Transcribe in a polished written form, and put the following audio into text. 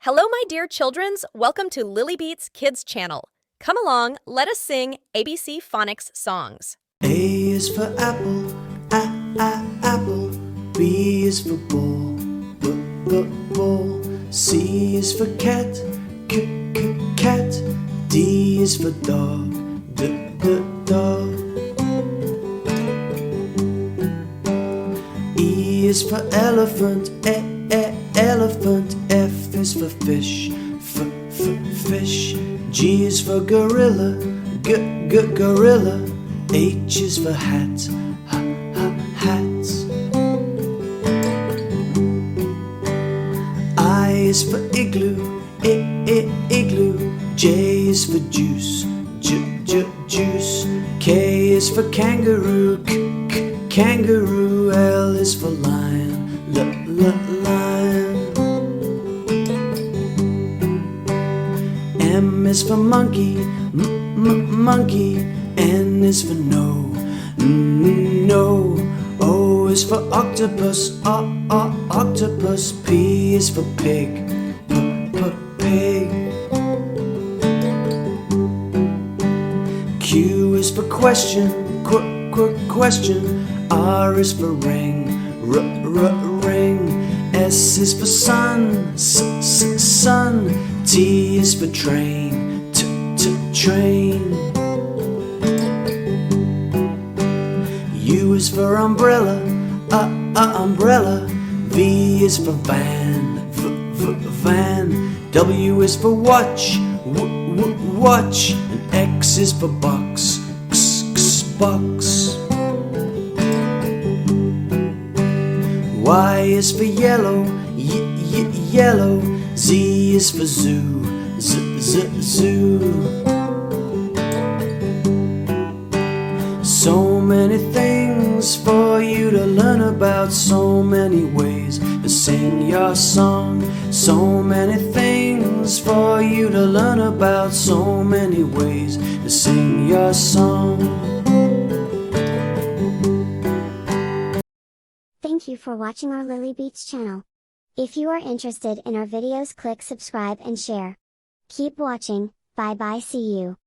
Hello, my dear childrens. Welcome to Lilly Beats Kids channel. Come along, let us sing ABC Phonics Songs. A is for apple, apple. B is for ball, ball. C is for cat, cat. D is for dog, dog. E is for elephant, elephant. F is for fish, fish. G is for gorilla, gorilla. H is for hat, hat. I is for igloo, igloo. J is for juice, juice. K is for kangaroo, kangaroo. L is for lion, lion. M is for monkey, monkey. N is for no, no. O is for octopus, octopus. P is for pig, pig. Q is for question, question. R is for ring, ring. S is for sun, sun. T is for train, train. U is for umbrella, umbrella. V is for van, van. W is for watch, watch. And X is for box, box. Y is for yellow, yellow. Z is for zoo, zoo. So many things for you to learn about, so many ways to sing your song. So many things for you to learn about, so many ways to sing your song. Thank you for watching our Lilly Beats channel. If you are interested in our videos, click subscribe and share. Keep watching. Bye bye, see you.